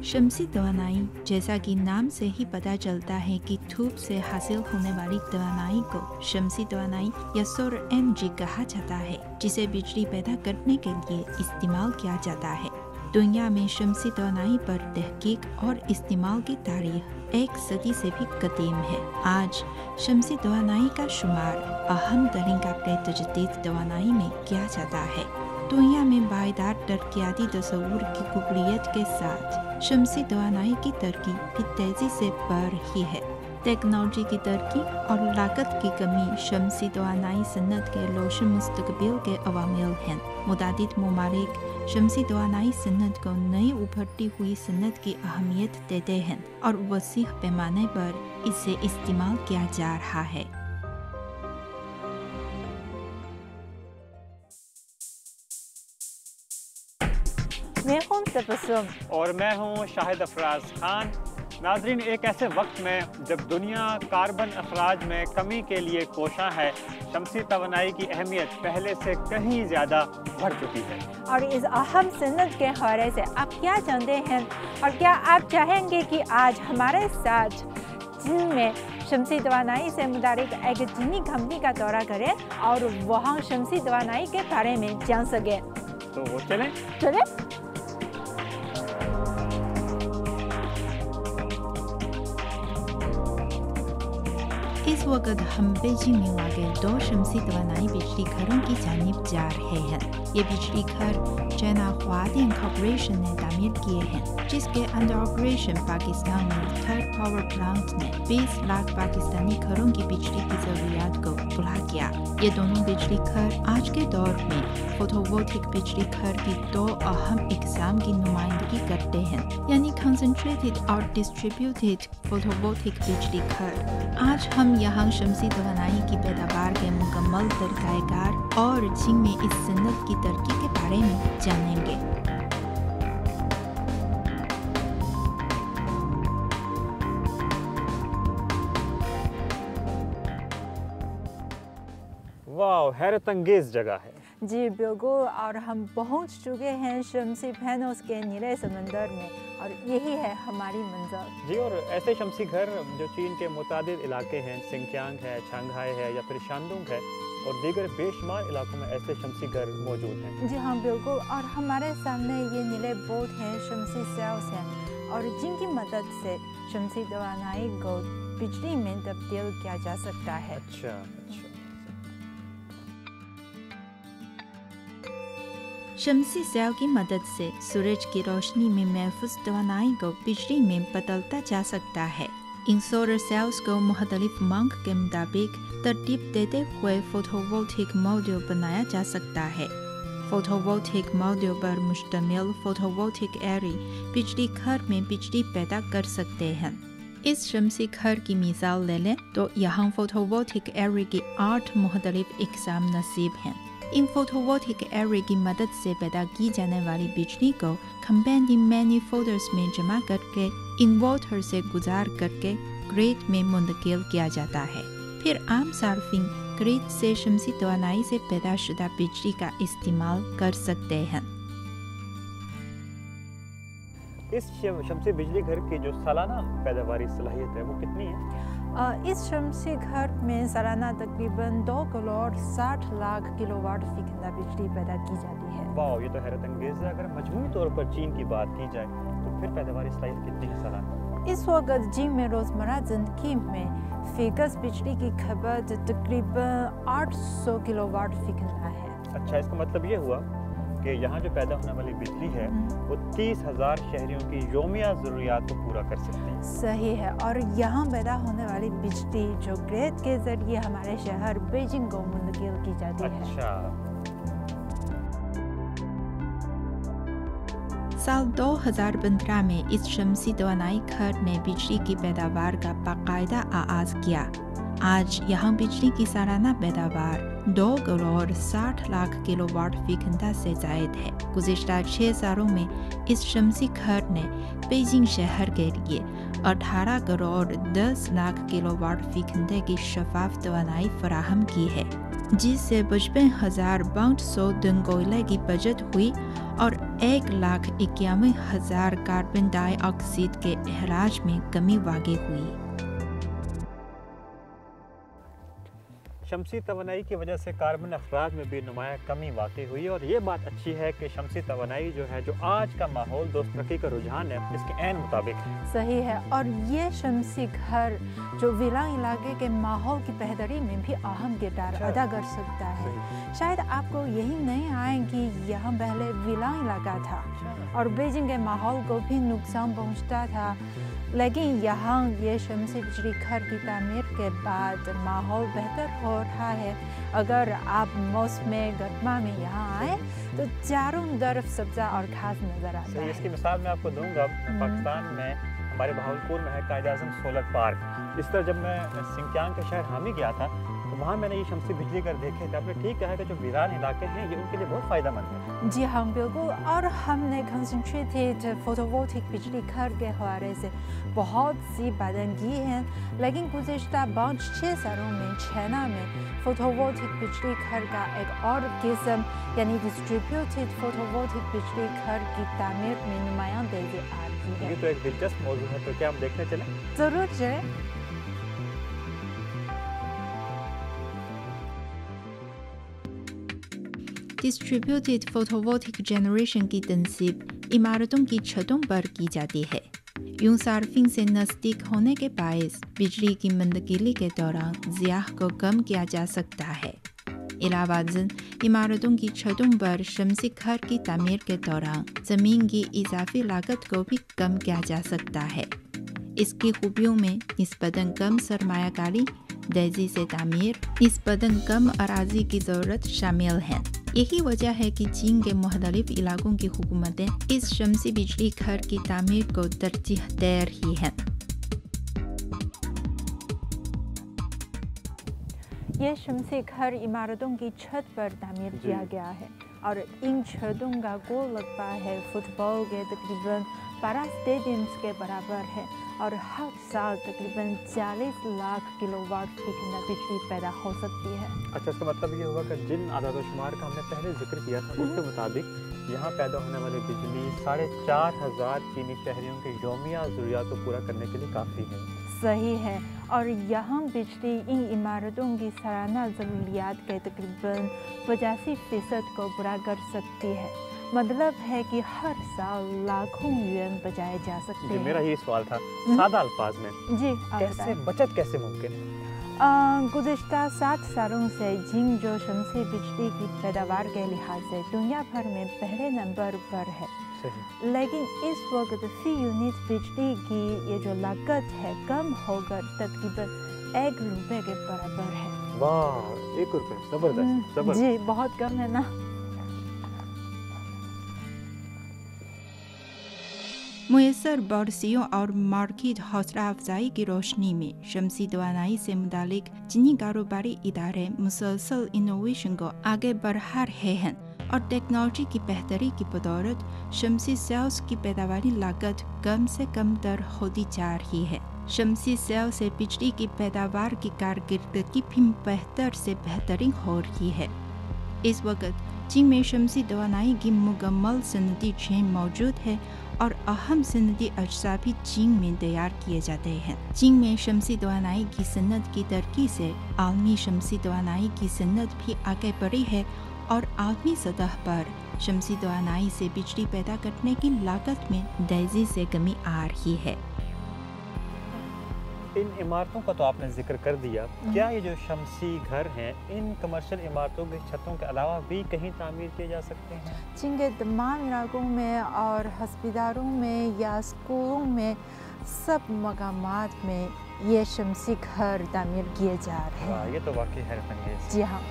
शम्सी तवानाई, जैसा कि नाम से ही पता चलता है कि धूप से हासिल होने वाली तवानाई को शम्सी तवानाई या सोलर एनर्जी कहा जाता है, जिसे बिजली पैदा करने के लिए इस्तेमाल किया जाता है। दुनिया में शम्सी तवानाई पर तहकीक और इस्तेमाल की तारीख 1 सदी से भी कदीम है। आज शम्सी तवानाई का शुमार अहम तरीन काबिल तजदीद तवानाई में किया जाता है। दुनिया में बायदार तरक्याती तस्वुर की कुबरियत के साथ शम्सी तवानाई की तरक्की भी तेजी से बढ़ रही है। टेक्नोलॉजी की तरक्की और लागत की कमी शम्सी तवानाई सन्नत के रोशन मुस्तकबिल के अवामिल हैं। मुतादिद ममालिक शम्सी तवानाई सन्नत को नई उभरती हुई सन्नत की अहमियत देते हैं और वसीह पैमाने पर इसे इस्तेमाल किया जा रहा है। मैं हूं तबस्सुम और मैं हूं शाहिद अफराज खान। नाजरीन, एक ऐसे वक्त में जब दुनिया कार्बन अखराज में कमी के लिए कोशा है, शम्सी तवानाई की अहमियत पहले से कहीं ज़्यादा बढ़ चुकी है। और इस अहम सन्नत के हवाले से आप क्या जानते हैं और क्या आप चाहेंगे कि आज हमारे साथ चीन में शम्सी तवानाई से मुतालिक एक चीनी कंपनी का दौरा करें और वहाँ शम्सी तवानाई के बारे में जान सकें? तो वो चलें? इस वक्त हम बीजिंग में वाक़े 2 शम्सी तवानाई बिजली घरों की जानिब जा रहे हैं। ये बिजली घर चाइना ख्वातीन कॉर्पोरेशन ने तामीर किए हैं, जिसके अंडर ऑपरेशन पाकिस्तान में थर्ड पावर प्लांट ने 20 लाख पाकिस्तानी घरों की बिजली की ज़रूरियात को पूरा किया। ये दोनों बिजली घर आज के दौर में फोटोवोल्टिक बिजली घर की 2 अहम इक़साम की नुमाइंदगी करते हैं, यानी कंसंट्रेटेड और डिस्ट्रीब्यूटेड फोटोवोल्टिक बिजली घर। आज हम यहाँ शम्सी तवानाई की पैदावार के मुकम्मल तरीक़ाकार और चीन में इस सन्नत की तरक्की के बारे में जानेंगे। वाह, हैरत अंगेज जगह है। जी बिल्कुल, और हम पहुंच चुके हैं शम्सी पैनल्स के नीले समंदर में और यही है हमारी मंजिल। जी, और ऐसे शम्सी घर जो चीन के मुतादिद इलाके हैं, सिंकियांग है, शंघाई है या फिर शानदुंग है और दीगर बेशुमार इलाकों में ऐसे शम्सी घर मौजूद हैं। जी हाँ बिल्कुल, और हमारे सामने ये नीले बोर्ड हैं, शम्सी सेल्स हैं और जिनकी मदद से शम्सी तवानाई को बिजली में तब्दील किया जा सकता है। अच्छा। शम्सी सेल की मदद से सूरज की रोशनी में महफूज तवानाई को बिजली में बदलता जा सकता है। इन सोलर सेल्स को मुख्तलिफ मांग के मुताबिक तरतीब देते हुए फोटोवोल्टिक मॉड्यूल बनाया जा सकता है। फोटोवोल्टिक मॉड्यूल पर मुश्तमिल फोटोवोल्टिक एरे बिजली घर में बिजली पैदा कर सकते हैं। इस शम्सी घर की मिसाल ले लें तो यहाँ फोटोवोल्टिक एरे की 8 मुख्तलिफ इक़साम नसीब हैं। इन फोटोवोल्टिक एरे की मदद से पैदा की जाने वाली बिजली को कंबाइंड मैनिफोल्डर्स में जमा करके इन्वर्टर से गुजार करके ग्रिड में मुंतकिल किया जाता है। फिर आम सार्फिन ग्रिड से शम्सी तवानाई से पैदा शुदा बिजली का इस्तेमाल कर सकते हैं। इस शम्सी बिजली घर की जो सालाना पैदावारी सलाहियत है वो कितनी है? इस शम्सी घर में सालाना तकरीबन 2 करोड़ 60 लाख किलोवाट फी घंटा बिजली पैदा की जाती है। वाह, ये तो हैरत अंगेज है। अगर मजमूई तौर पर चीन की बात की जाए तो फिर पैदावारी सलाहियत कितनी है सालाना? इस वक्त चीन में रोज़मर्रा ज़िंदगी में फ़ीकस बिजली की खपत तकरीबन 800 किलोवाट फी घंटा है। अच्छा, इसका मतलब ये हुआ कि यहाँ जो पैदा होने वाली बिजली है वो 30,000 शहरियों की योमिया ज़रूरियात को पूरा कर सकती है। सही है, और यहाँ पैदा होने वाली बिजली जो ग्रिड के जरिए हमारे शहर बीजिंग को मुंतकिल की जाती है। अच्छा। साल 2015 में इस शम्सी तवानाई घर ने बिजली की पैदावार का बाकायदा आगाज़ किया। आज यहाँ बिजली की सालाना पैदावार 2 करोड़ 60 लाख किलोवाट फी घंटा से ज़ायद है। गुज़िश्ता 6 सालों में इस शम्सी घर ने बीजिंग शहर के लिए 18 करोड़ 10 लाख किलोवाट फी घंटे की शफाफ तवानाई फराहम की है, जिससे 55,500 टन कोयले की बचत हुई और 1,91,000 कार्बन डाइऑक्साइड के अखराज में कमी वाक़ई हुई। शमसी तवानाई की वजह से कार्बन अखराज में भी नुमाया कमी वाक़ई हुई और ये बात अच्छी है कि शमसी तवानाई जो है, जो आज का माहौल दोस्त तरक्की का रुझान है, इसके ऐन मुताबिक है। सही है, और ये शमसी घर जो विला इलाके के माहौल की बेहतरी में भी अहम किरदार अदा कर सकता है। शायद आपको यही नहीं आए कि यहाँ पहले विला इलाका था और बीजिंग के माहौल को भी नुकसान पहुँचता था, लेकिन यहाँ ये शमसी बिजली घर की तामीर के बाद माहौल बेहतर हो रहा है। अगर आप मौसम गर्मा में यहाँ आए तो चारों तरफ सब्जा और घास नज़र आता है। इसकी मिसाल मैं आपको दूंगा, पाकिस्तान में हमारे बहावलपुर में है कायद-ए-आज़म सोलर पार्क। इस तरह जब मैं सिंकियांग के शहर हामी गया था तो वहाँ मैंने ये शमसी बिजली घर देखे थे। आपने ठीक कहा कि जो वीरान इलाके हैं ये उनके लिए बहुत फ़ायदेमंद है। जी हाँ, बिल्कुल। और हमने कंसंट्रेटेड फोटोवोल्टिक बिजली घर के हवाले से बहुत सी बातें की हैं, लेकिन गुज़श्ता 5-6 सालों में चाइना में फोटोवोल्टिक बिजली घर का एक और किस्म यानी डिस्ट्रीब्यूटेड फोटोवोल्टिक बिजली घर की तामीर में नुमायां तेज़ी आ रही है। ये तो एक दिलचस्प मौजूद है, तो क्या हम देखने चलें? ज़रूर चलें। डिस्ट्रीब्यूटेड फोटोवोल्टिक जनरेशन की तनसीब इमारतों की छतों पर की जाती है। यूं सार्फिंग से नज़दीक होने के बायस बिजली की मुंतकिली के दौरान ज़ियाह को कम किया जा सकता है। इलावाज़न इमारतों की छतों पर शमसी घर की तामीर के दौरान ज़मीन की इजाफी लागत को भी कम किया जा सकता है। इसकी खूबियों में निस्बतन कम सरमायाकारी, तेज़ी से तामीर, निस्बतन कम अराजी की ज़रूरत शामिल है। यही वजह है कि चीन के मुख्तलिफ इलाकों की हुकूमतें इस शमसी बिजली घर की तामीर को तरजीह दे रही हैं। ये शमसी घर इमारतों की छत पर तामीर किया गया है और इन छतों का कुल रकबा है फुटबॉल के तकरीबन 12 स्टेडियम्स के बराबर है और हर साल तकरीबन 40 लाख किलोवाट की बिजली पैदा हो सकती है। अच्छा, इसका मतलब ये होगा कि जिन आदाद-ओ-शुमार का हमने पहले जिक्र किया था उसके मुताबिक यहाँ पैदा होने वाली बिजली 4,500 चीनी शहरियों के यौमिया ज़रूरियात को पूरा करने के लिए काफ़ी है। सही है, और यहाँ बिजली इन इमारतों की सालाना ज़रूरियात के तकरीबन 85% को पूरा कर सकती है। मतलब है कि हर साल लाखों युआन बचाए जा सकते हैं। मेरा ये सवाल था, सादा अल्फाज में जी, कैसे मुमकिन है? गुज़श्ता 7 सालों से जिंग जो शमसी बिजली की पैदावार के लिहाज से दुनिया भर में पहले नंबर पर है। लेकिन इस वक्त फी यूनिट बिजली की ये जो लागत है कम होकर तकरीबन 1 रुपये के बराबर है। वाह, 1 रुपये, जबरदस्त। जी, बहुत कम है ना। मुयस्सर पॉलिसियों और मार्केट हौसला अफजाई की रोशनी में शमसी तवानाई से मुतालिक चीनी कारोबारी इदारे मुसलसल इनोवेशन को आगे बढ़ा रहे हैं और टेक्नोलॉजी की बेहतरी की बदौलत शमसी सेल्स की पैदावारी लागत कम से कम तर होती जा रही है। शमसी सेल से बिजली की पैदावार की कारकर्दगी भी बेहतर से बेहतरीन हो रही है। इस वक्त चीन में शमसी तवानाई की मुकम्मल सनदी चेन मौजूद है और अहम सनदी अज्जा भी चीन में तैयार किए जाते हैं। चीन में शमसी तवानाई की सनत की तरक्की से आलमी शमसी तवानाई की सनत भी आगे बढ़ी है और आलमी सतह पर शमसी तवानाई से बिजली पैदा करने की लागत में तेजी से कमी आ रही है। इन इमारतों का तो आपने जिक्र कर दिया, क्या ये जो शमसी घर हैं इन कमर्शियल इमारतों की छतों के अलावा भी कहीं तामीर किए जा सकते हैं? चीन के तमाम इलाकों में और अस्पतालों में या स्कूलों में सब मकामात में ये शमसी घर तामीर किए जा रहे हैं। ये तो वाकई हैरतअंगेज़। जी हाँ।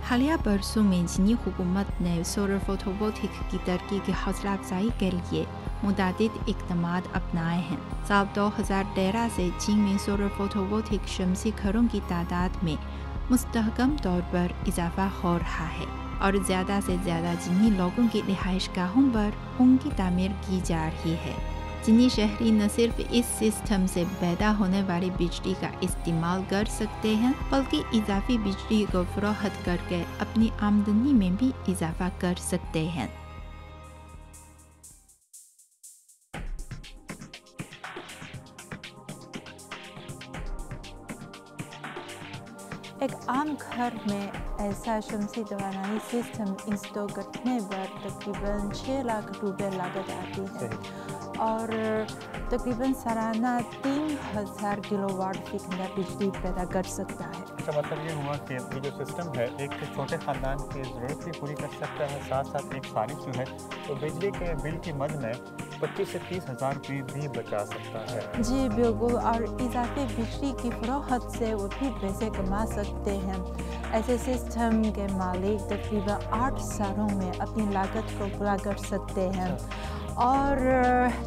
हालिया बरसों में चीनी हुकूमत ने सोलर फोटोवोल्टिक की तरक्की की हौसला अफजाई के लिए मुतादिद इक़दामात अपनाए हैं। साल 2013 से चीन में सोलर फोटोवोल्टिक शमसी घरों की तादाद में मुस्तहकम तौर पर इजाफा हो रहा है और ज़्यादा से ज़्यादा चीनी लोगों की रिहाइश गाहों पर उनकी तामीर की जा रही है। चीनी शहरी न सिर्फ इस सिस्टम से पैदा होने वाली बिजली का इस्तेमाल कर सकते हैं, बल्कि इजाफी बिजली को फरोख्त करके अपनी आमदनी में भी इजाफा कर सकते हैं। एक आम घर में ऐसा शमसी तवानाई सिस्टम इंस्टॉल करने पर तकरीबन 6 लाख रुपए लागत आती है और तकरीबन सालाना 3000 किलोवाट फीसदी बिजली पैदा कर सकता है। इसका मतलब ये हुआ कि ये जो सिस्टम है एक छोटे ख़ानदान की ज़रूरत भी पूरी कर सकता है, साथ साथ एक सारिफ जो है तो बिजली के बिल की मद में 25 से 30 हज़ार रुपये भी बचा सकता है। जी बिल्कुल, और इजाफी बिजली की फरोख्त से वो भी पैसे कमा सकते हैं। ऐसे सिस्टम के मालिक तकरीबन 8 सालों में अपनी लागत को पूरा कर सकते हैं और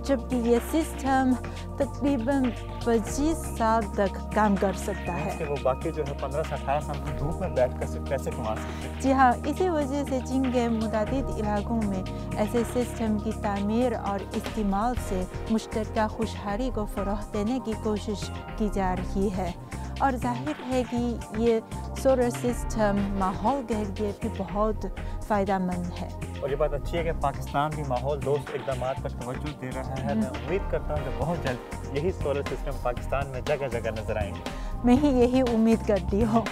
जबकि ये सिस्टम तकरीबन 25 साल तक काम कर सकता है। वो बाकी जो है 15 से 18 साल की धूप में बैठ कर पैसे कमा सकते हैं। जी हाँ, इसी वजह से चीन के मुताबिक इलाकों में ऐसे सिस्टम की तामीर और इस्तेमाल से मुश्तरका खुशहाली को फ़रोग़ देने की कोशिश की जा रही है और जाहिर है कि ये सोलर सिस्टम माहौल के लिए भी बहुत फ़ायदेमंद है। और ये बात अच्छी है कि पाकिस्तान भी माहौल दोस्त इक़दाम पर तवज्जो दे रहा है। मैं उम्मीद करता हूँ कि बहुत जल्द यही सोलर सिस्टम पाकिस्तान में जगह जगह नज़र आएंगे। मैं ही यही उम्मीद करती हूँ।